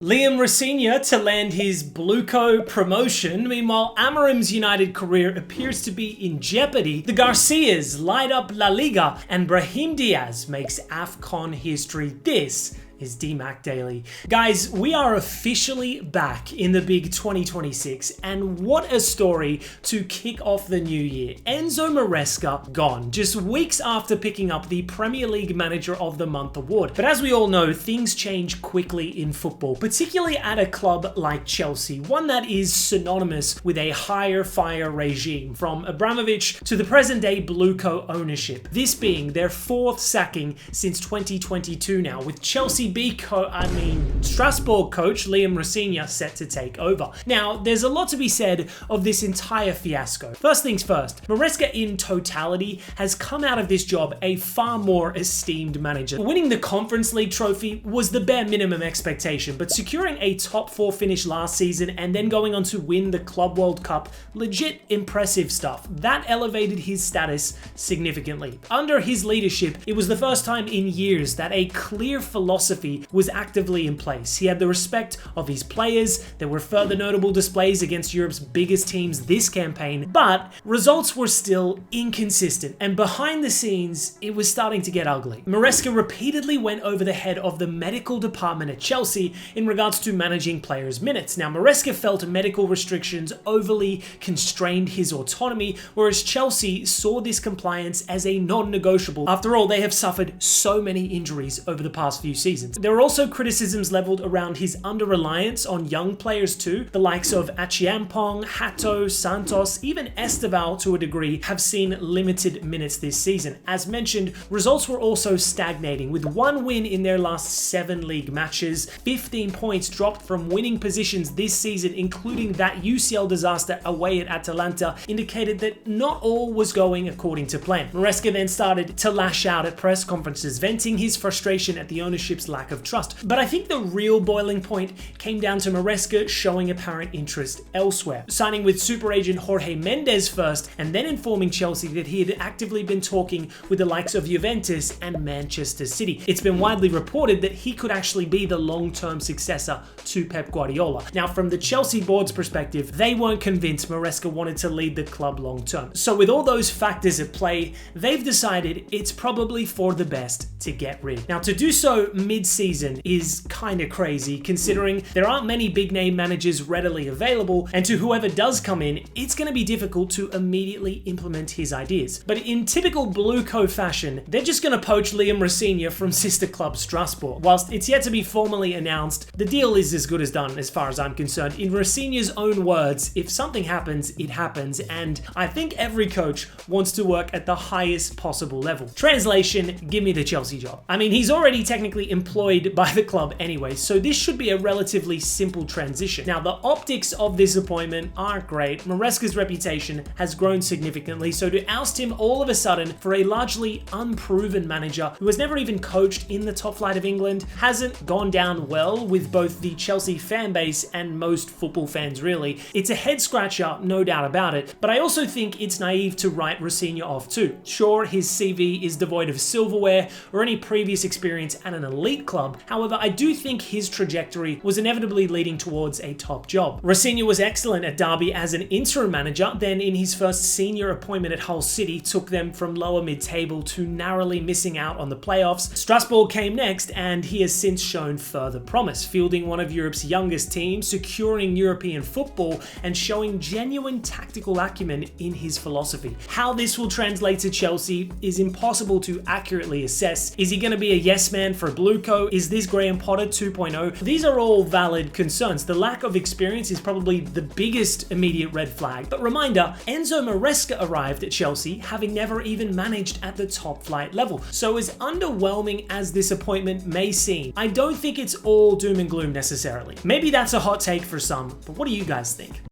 Liam Rosenior to land his Blueco promotion. Meanwhile, Amorim's United career appears to be in jeopardy. The Garcias light up La Liga, and Brahim Diaz makes AFCON history. This is DMAC Daily. Guys, we are officially back in the big 2026, and what a story to kick off the new year. Enzo Maresca gone, just weeks after picking up the Premier League Manager of the Month award. But as we all know, things change quickly in football, particularly at a club like Chelsea, one that is synonymous with a higher fire regime, from Abramovich to the present day Blueco ownership. This being their fourth sacking since 2022 now, with Chelsea Strasbourg coach Liam Rosenior set to take over. Now, there's a lot to be said of this entire fiasco. First things first, Maresca in totality has come out of this job a far more esteemed manager. Winning the Conference League trophy was the bare minimum expectation, but securing a top 4 finish last season and then going on to win the Club World Cup, legit impressive stuff. That elevated his status significantly. Under his leadership, it was the first time in years that a clear philosophy was actively in place. He had the respect of his players. There were further notable displays against Europe's biggest teams this campaign, but results were still inconsistent, and behind the scenes, it was starting to get ugly. Maresca repeatedly went over the head of the medical department at Chelsea in regards to managing players' minutes. Now, Maresca felt medical restrictions overly constrained his autonomy, whereas Chelsea saw this compliance as a non-negotiable. After all, they have suffered so many injuries over the past few seasons. There were also criticisms leveled around his under-reliance on young players too. The likes of Achiampong, Hato, Santos, even Esteval to a degree have seen limited minutes this season. As mentioned, results were also stagnating, with 1 win in their last 7 league matches. 15 points dropped from winning positions this season, including that UCL disaster away at Atalanta, indicated that not all was going according to plan. Maresca then started to lash out at press conferences, venting his frustration at the ownership's lack of trust. But I think the real boiling point came down to Maresca showing apparent interest elsewhere, signing with super agent Jorge Mendes first, and then informing Chelsea that he had actively been talking with the likes of Juventus and Manchester City. It's been widely reported that he could actually be the long-term successor to Pep Guardiola. Now, from the Chelsea board's perspective, they weren't convinced Maresca wanted to lead the club long-term. So with all those factors at play, they've decided it's probably for the best to get rid. Now, to do so mid-season is kind of crazy, considering there aren't many big-name managers readily available, and to whoever does come in, it's going to be difficult to immediately implement his ideas. But in typical Blueco fashion, they're just going to poach Liam Rosenior from sister club Strasbourg. Whilst it's yet to be formally announced, the deal is as good as done as far as I'm concerned. In Rosenior's own words, if something happens, it happens, and I think every coach wants to work at the highest possible level. Translation, give me the Chelsea job. I mean, he's already technically employed by the club anyway, so this should be a relatively simple transition. Now, the optics of this appointment aren't great. Maresca's reputation has grown significantly, so to oust him all of a sudden for a largely unproven manager who has never even coached in the top flight of England hasn't gone down well with both the Chelsea fan base and most football fans, really. It's a head scratcher, no doubt about it, but I also think it's naive to write Rosenior off too. Sure, his CV is devoid of silverware or any previous experience at an elite club. However, I do think his trajectory was inevitably leading towards a top job. Rosenior was excellent at Derby as an interim manager, then in his first senior appointment at Hull City took them from lower mid-table to narrowly missing out on the playoffs. Strasbourg came next, and he has since shown further promise, fielding one of Europe's youngest teams, securing European football, and showing genuine tactical acumen in his philosophy. How this will translate to Chelsea is impossible to accurately assess. Is he going to be a yes man for Blueco? Is this Graham Potter 2.0? These are all valid concerns. The lack of experience is probably the biggest immediate red flag. But reminder, Enzo Maresca arrived at Chelsea having never even managed at the top flight level. So as underwhelming as this appointment may seem, I don't think it's all doom and gloom necessarily. Maybe that's a hot take for some, but what do you guys think?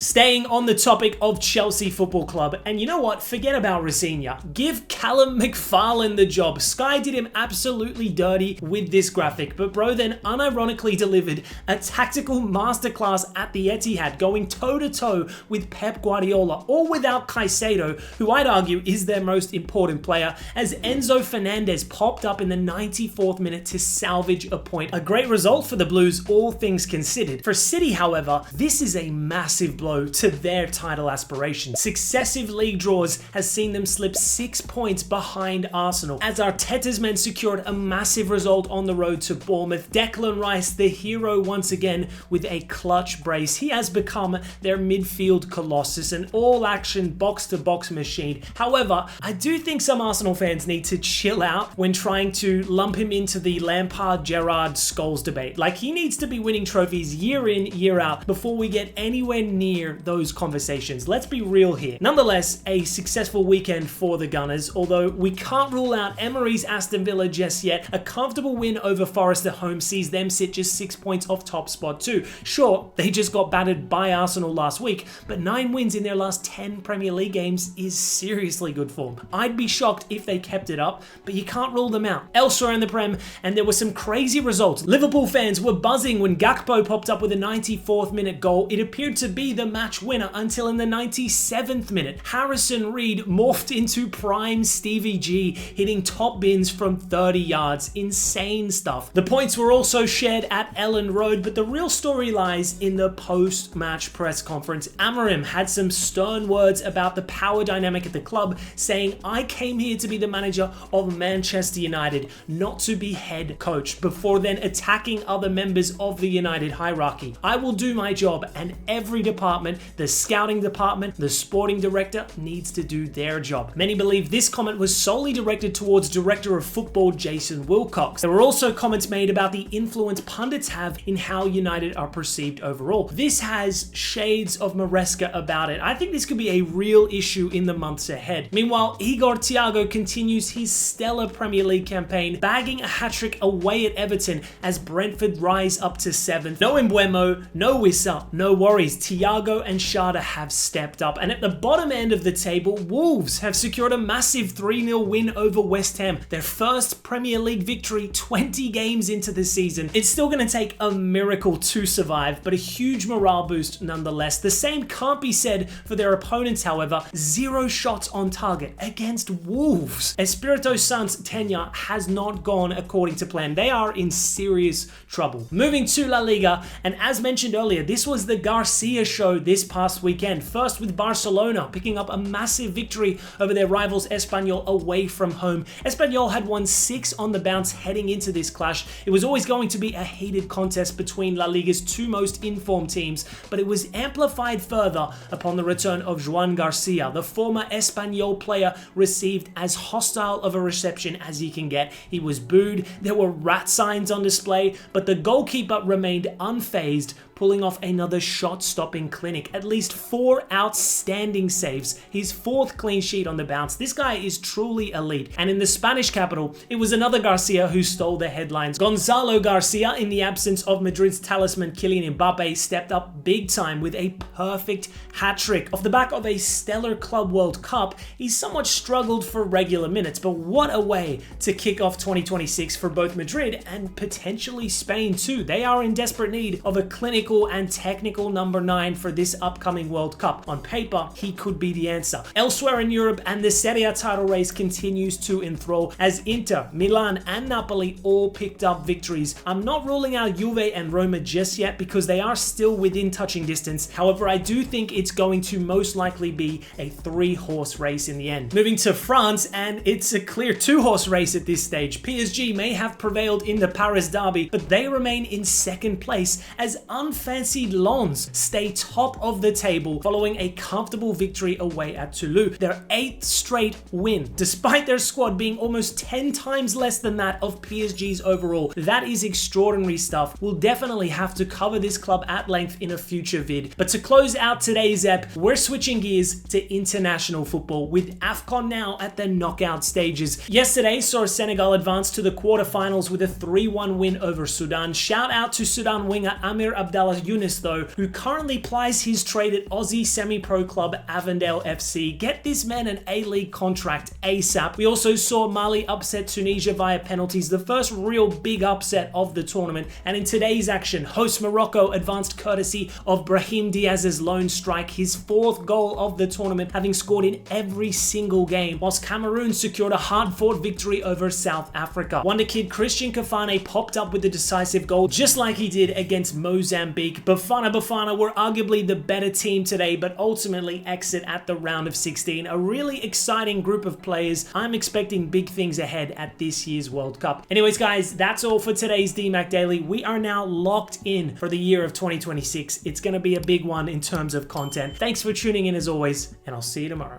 Staying on the topic of Chelsea Football Club, and you know what? Forget about Rosenior. Give Callum McFarlane the job. Sky did him absolutely dirty with this graphic, but bro then unironically delivered a tactical masterclass at the Etihad, going toe-to-toe with Pep Guardiola, all without Caicedo, who I'd argue is their most important player, as Enzo Fernandez popped up in the 94th minute to salvage a point. A great result for the Blues, all things considered. For City, however, this is a massive blow to their title aspirations. Successive league draws has seen them slip 6 points behind Arsenal, as Arteta's men secured a massive result on the road to Bournemouth. Declan Rice, the hero once again, with a clutch brace. He has become their midfield colossus, an all-action box-to-box machine. However, I do think some Arsenal fans need to chill out when trying to lump him into the Lampard, Gerrard, Scholes debate. Like, he needs to be winning trophies year in, year out before we get anywhere near those conversations. Let's be real here. Nonetheless, a successful weekend for the Gunners, although we can't rule out Emery's Aston Villa just yet. A comfortable win over Forest at home sees them sit just 6 points off top spot too. Sure, they just got battered by Arsenal last week, but 9 wins in their last 10 Premier League games is seriously good form. I'd be shocked if they kept it up, but you can't rule them out. Elsewhere in the Prem, and there were some crazy results. Liverpool fans were buzzing when Gakpo popped up with a 94th minute goal. It appeared to be the match winner until in the 97th minute, Harrison Reed morphed into prime Stevie G, hitting top bins from 30 yards. Insane stuff. The points were also shared at Ellen Road, but the real story lies in the post-match press conference. Amorim had some stern words about the power dynamic at the club, saying, "I came here to be the manager of Manchester United, not to be head coach," before then attacking other members of the United hierarchy. "I will do my job, and every department, the scouting department, the sporting director, needs to do their job." Many believe this comment was solely directed towards Director of Football Jason Wilcox. There were also comments made about the influence pundits have in how United are perceived overall. This has shades of Maresca about it. I think this could be a real issue in the months ahead. Meanwhile, Igor Thiago continues his stellar Premier League campaign, bagging a hat-trick away at Everton as Brentford rise up to 7th. No Mbeumo, no Wissa, no worries. Thiago and Schade have stepped up, and at the bottom end of the table, Wolves have secured a massive 3-0 win over West Ham, their first Premier League victory 20 games into the season. It's still going to take a miracle to survive, but a huge morale boost nonetheless. The same can't be said for their opponents, however. 0 shots on target against Wolves. Espirito Santo's tenure has not gone according to plan. They are in serious trouble. Moving to La Liga, and as mentioned earlier, this was the GARCIA show this past weekend. First with Barcelona picking up a massive victory over their rivals Espanyol away from home. Espanyol had won 6 on the bounce heading into this clash. It was always going to be a heated contest between La Liga's 2 most informed teams, but it was amplified further upon the return of Joan Garcia. The former Espanyol player received as hostile of a reception as he can get. He was booed, there were rat signs on display, but the goalkeeper remained unfazed, pulling off another shot-stopping clinic. At least 4 outstanding saves, his 4th clean sheet on the bounce. This guy is truly elite. And in the Spanish capital, it was another Garcia who stole the headlines. Gonzalo Garcia, in the absence of Madrid's talisman Kylian Mbappe, stepped up big time with a perfect hat-trick. Off the back of a stellar Club World Cup, he's somewhat struggled for regular minutes, but what a way to kick off 2026 for both Madrid and potentially Spain too. They are in desperate need of a clinical and technical number 9 for this upcoming World Cup. On paper, he could be the answer. Elsewhere in Europe, and the Serie A title race continues to enthrall as Inter, Milan, and Napoli all picked up victories. I'm not ruling out Juve and Roma just yet because they are still within touching distance. However, I do think it's going to most likely be a 3-horse race in the end. Moving to France, and it's a clear 2-horse race at this stage. PSG may have prevailed in the Paris derby, but they remain in 2nd place as unfancied Lens stay top of the table following a comfortable victory away at Toulouse, their 8th straight win, despite their squad being almost 10 times less than that of PSG's overall. That is extraordinary stuff. We'll definitely have to cover this club at length in a future vid. But to close out today's ep, we're switching gears to international football with AFCON now at the knockout stages. Yesterday saw Senegal advance to the quarterfinals with a 3-1 win over Sudan. Shout out to Sudan winger Amir Abdallah Yunus though, who currently plies guys, he's traded Aussie semi-pro club Avondale FC. Get this man an A-League contract ASAP. We also saw Mali upset Tunisia via penalties, the first real big upset of the tournament. And in today's action, host Morocco advanced courtesy of Brahim Diaz's lone strike, his 4th goal of the tournament, having scored in every single game, whilst Cameroon secured a hard-fought victory over South Africa. Wonder kid Christian Kafane popped up with the decisive goal, just like he did against Mozambique. Bafana were arguably the better team today, but ultimately exit at the round of 16. A really exciting group of players. I'm expecting big things ahead at this year's World Cup. Anyways, guys, that's all for today's DMAC Daily. We are now locked in for the year of 2026. It's going to be a big one in terms of content. Thanks for tuning in as always, and I'll see you tomorrow.